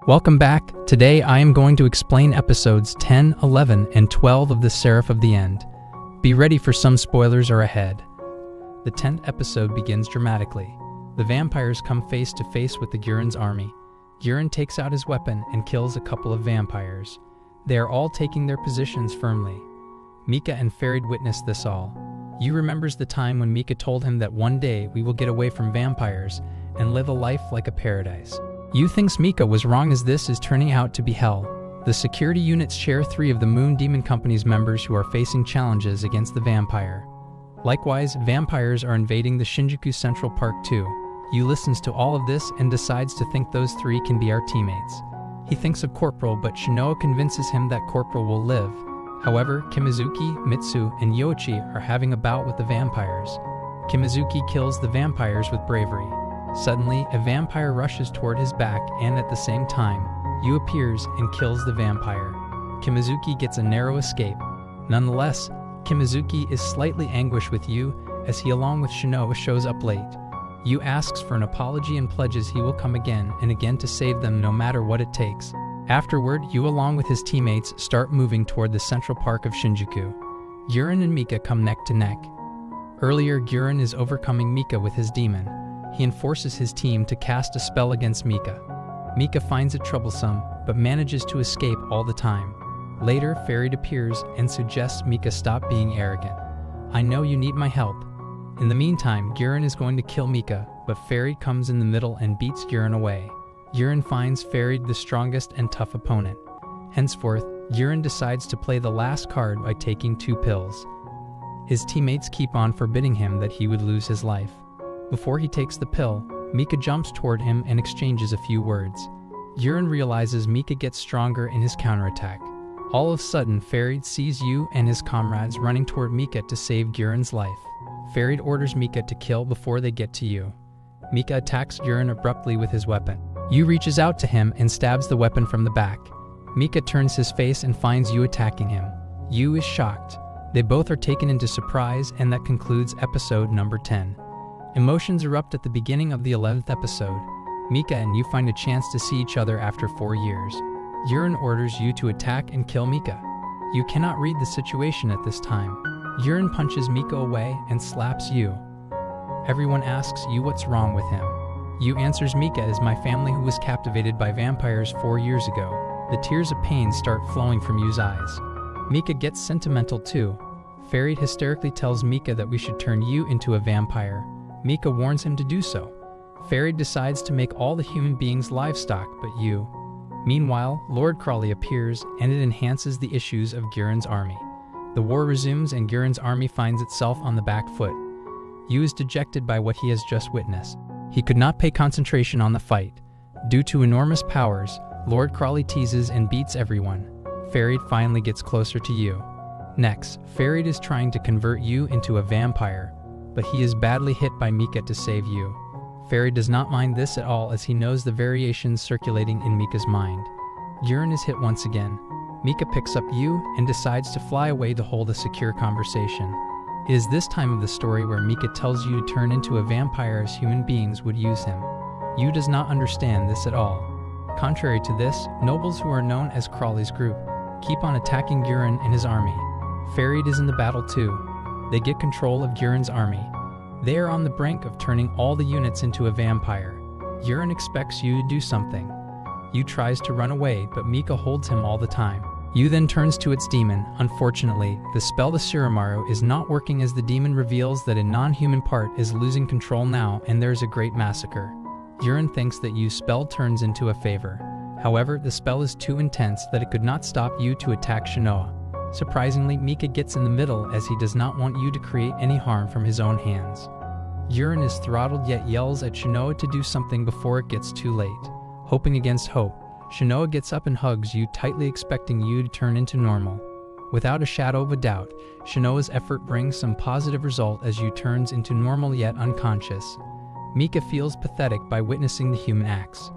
Welcome back. Today I am going to explain episodes 10, 11, and 12 of The Seraph of the End. Be ready for some spoilers are ahead. The 10th episode begins dramatically. The vampires come face to face with the Gurren's army. Gurren takes out his weapon and kills a couple of vampires. They are all taking their positions firmly. Mika and Farid witness this all. Yu remembers the time when Mika told him that one day we will get away from vampires and live a life like a paradise. Yu thinks Mika was wrong as this is turning out to be hell. The security units share 3 of the Moon Demon Company's members who are facing challenges against the vampire. Likewise, vampires are invading the Shinjuku Central Park too. Yu listens to all of this and decides to think those 3 can be our teammates. He thinks of Corporal, but Shinoa convinces him that Corporal will live. However, Kimizuki, Mitsu, and Yoichi are having a bout with the vampires. Kimizuki kills the vampires with bravery. Suddenly, a vampire rushes toward his back and at the same time, Yu appears and kills the vampire. Kimizuki gets a narrow escape. Nonetheless, Kimizuki is slightly anguished with Yu as he along with Shinoa shows up late. Yu asks for an apology and pledges he will come again and again to save them no matter what it takes. Afterward, Yu along with his teammates start moving toward the Central Park of Shinjuku. Gurren and Mika come neck to neck. Earlier, Gurren is overcoming Mika with his demon. He enforces his team to cast a spell against Mika. Mika finds it troublesome, but manages to escape all the time. Later, Farid appears and suggests Mika stop being arrogant. I know you need my help. In the meantime, Gurren is going to kill Mika, but Farid comes in the middle and beats Gurren away. Gurren finds Farid the strongest and tough opponent. Henceforth, Gurren decides to play the last card by taking 2 pills. His teammates keep on forbidding him that he would lose his life. Before he takes the pill, Mika jumps toward him and exchanges a few words. Gurren realizes Mika gets stronger in his counterattack. All of a sudden, Farid sees Yu and his comrades running toward Mika to save Gurren's life. Farid orders Mika to kill before they get to Yu. Mika attacks Gurren abruptly with his weapon. Yu reaches out to him and stabs the weapon from the back. Mika turns his face and finds Yu attacking him. Yu is shocked. They both are taken into surprise, and that concludes episode number 10. Emotions erupt at the beginning of the 11th episode. Mika and Yu find a chance to see each other after 4 years. Gurren orders Yu to attack and kill Mika. Yu cannot read the situation at this time. Gurren punches Mika away and slaps Yu. Everyone asks Yu what's wrong with him. Yu answers Mika is my family who was captivated by vampires 4 years ago. The tears of pain start flowing from Yu's eyes. Mika gets sentimental too. Farid hysterically tells Mika that we should turn Yu into a vampire. Mika warns him to do so. Farid decides to make all the human beings livestock but Yu. Meanwhile, Lord Crawley appears and it enhances the issues of Gurren's army. The war resumes and Gurren's army finds itself on the back foot. Yu is dejected by what he has just witnessed. He could not pay concentration on the fight. Due to enormous powers, Lord Crawley teases and beats everyone. Farid finally gets closer to Yu. Next, Farid is trying to convert Yu into a vampire, but he is badly hit by Mika to save Yu. Farid does not mind this at all as he knows the variations circulating in Mika's mind. Gurren is hit once again. Mika picks up Yu and decides to fly away to hold a secure conversation. It is this time of the story where Mika tells Yu to turn into a vampire as human beings would use him. Yu does not understand this at all. Contrary to this, nobles who are known as Crawley's group keep on attacking Gurren and his army. Farid is in the battle too. They get control of Gurren's army. They are on the brink of turning all the units into a vampire. Gurren expects Yu to do something. Yu tries to run away, but Mika holds him all the time. Yu then turns to its demon. Unfortunately, the spell the Surumaru is not working as the demon reveals that a non-human part is losing control now and there is a great massacre. Gurren thinks that Yu's spell turns into a favor. However, the spell is too intense that it could not stop Yu to attack Shinoa. Surprisingly, Mika gets in the middle as he does not want Yu to create any harm from his own hands. Gurren is throttled yet yells at Shinoa to do something before it gets too late. Hoping against hope, Shinoa gets up and hugs Yu tightly expecting Yu to turn into normal. Without a shadow of a doubt, Shinoa's effort brings some positive result as Yu turns into normal yet unconscious. Mika feels pathetic by witnessing the human acts.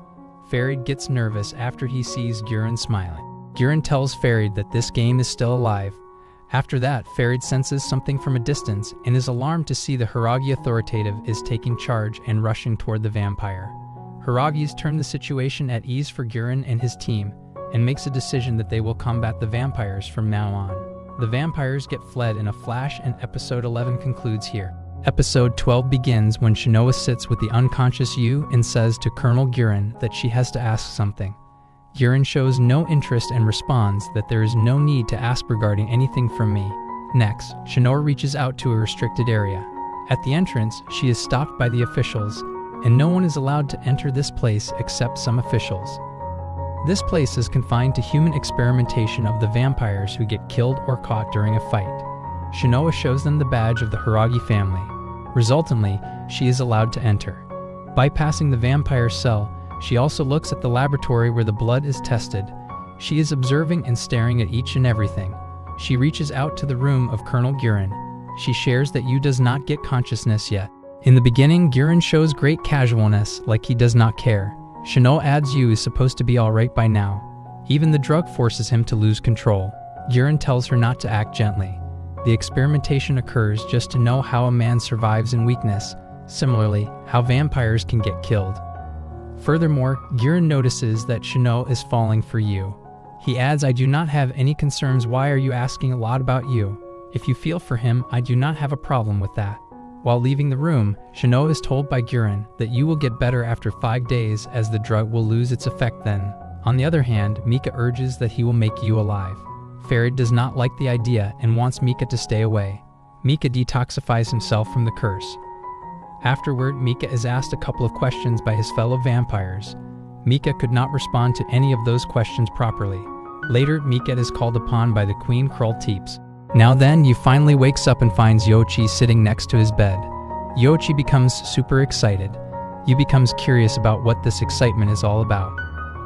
Farid gets nervous after he sees Gurren smiling. Gurren tells Farid that this game is still alive. After that, Farid senses something from a distance and is alarmed to see the Hiragi authoritative is taking charge and rushing toward the vampire. Hiragi's turned the situation at ease for Guren and his team, and makes a decision that they will combat the vampires from now on. The vampires get fled in a flash, and episode 11 concludes here. Episode 12 begins when Shinoa sits with the unconscious Yu and says to Colonel Guren that she has to ask something. Guren shows no interest and responds that there is no need to ask regarding anything from me. Next, Shinoa reaches out to a restricted area. At the entrance, she is stopped by the officials, and no one is allowed to enter this place except some officials. This place is confined to human experimentation of the vampires who get killed or caught during a fight. Shinoa shows them the badge of the Hiragi family. Resultantly, she is allowed to enter. Bypassing the vampire cell, she also looks at the laboratory where the blood is tested. She is observing and staring at each and everything. She reaches out to the room of Colonel Guren. She shares that Yu does not get consciousness yet. In the beginning, Guren shows great casualness, like he does not care. Shinoa adds Yu is supposed to be alright by now. Even the drug forces him to lose control. Guren tells her not to act gently. The experimentation occurs just to know how a man survives in weakness, similarly, how vampires can get killed. Furthermore, Guren notices that Shinoa is falling for Yu. He adds, I do not have any concerns. Why are you asking a lot about Yu? If you feel for him, I do not have a problem with that. While leaving the room, Shinoa is told by Guren that Yu will get better after 5 days as the drug will lose its effect then. On the other hand, Mika urges that he will make Yu alive. Farid does not like the idea and wants Mika to stay away. Mika detoxifies himself from the curse. Afterward, Mika is asked a couple of questions by his fellow vampires. Mika could not respond to any of those questions properly. Later, Mika is called upon by the Queen Krull Teeps. Now then, Yu finally wakes up and finds Yoichi sitting next to his bed. Yoichi becomes super excited. Yu becomes curious about what this excitement is all about.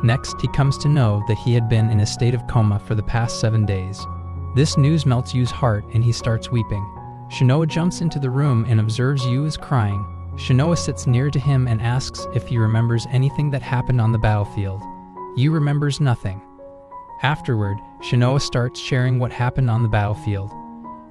Next, he comes to know that he had been in a state of coma for the past 7 days. This news melts Yu's heart and he starts weeping. Shinoa jumps into the room and observes Yu is crying. Shinoa sits near to him and asks if he remembers anything that happened on the battlefield. Yu remembers nothing. Afterward, Shinoa starts sharing what happened on the battlefield.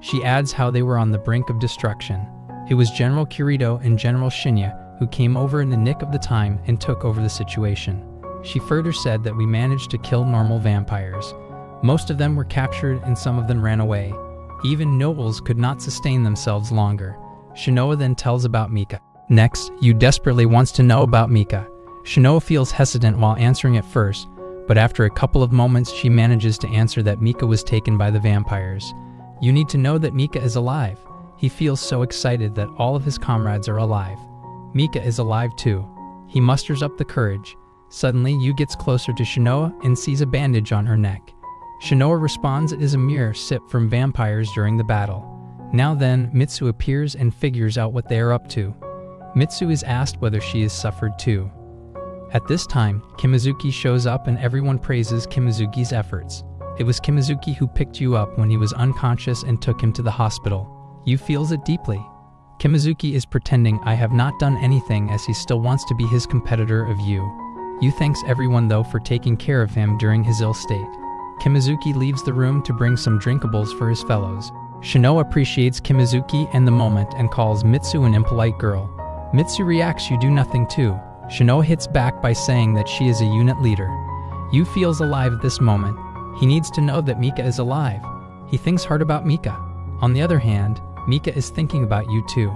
She adds how they were on the brink of destruction. It was General Kirito and General Shinya who came over in the nick of the time and took over the situation. She further said that we managed to kill normal vampires. Most of them were captured and some of them ran away. Even nobles could not sustain themselves longer. Shinoa then tells about Mika. Next, Yu desperately wants to know about Mika. Shinoa feels hesitant while answering at first, but after a couple of moments she manages to answer that Mika was taken by the vampires. You need to know that Mika is alive. He feels so excited that all of his comrades are alive. Mika is alive too. He musters up the courage. Suddenly, Yu gets closer to Shinoa and sees a bandage on her neck. Shinoa responds it is a mere sip from vampires during the battle. Now then, Mitsu appears and figures out what they are up to. Mitsu is asked whether she has suffered too. At this time, Kimizuki shows up and everyone praises Kimizuki's efforts. It was Kimizuki who picked Yu up when he was unconscious and took him to the hospital. Yu feels it deeply. Kimizuki is pretending I have not done anything as he still wants to be his competitor of Yu. Yu thanks everyone though for taking care of him during his ill state. Kimizuki leaves the room to bring some drinkables for his fellows. Shinoa appreciates Kimizuki and the moment and calls Mitsu an impolite girl. Mitsu reacts you do nothing too. Shinoa hits back by saying that she is a unit leader. Yu feels alive at this moment. He needs to know that Mika is alive. He thinks hard about Mika. On the other hand, Mika is thinking about Yu too.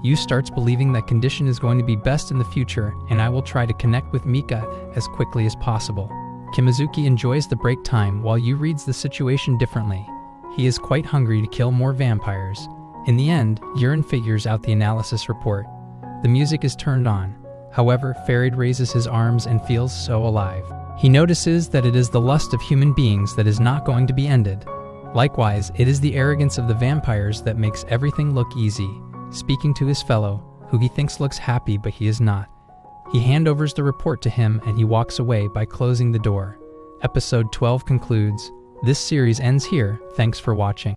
Yu starts believing that condition is going to be best in the future and I will try to connect with Mika as quickly as possible. Kimizuki enjoys the break time while Yu reads the situation differently. He is quite hungry to kill more vampires. In the end, Guren figures out the analysis report. The music is turned on. However, Farid raises his arms and feels so alive. He notices that it is the lust of human beings that is not going to be ended. Likewise, it is the arrogance of the vampires that makes everything look easy. Speaking to his fellow, who he thinks looks happy but he is not. He handovers the report to him and he walks away by closing the door. Episode 12 concludes. This series ends here. Thanks for watching.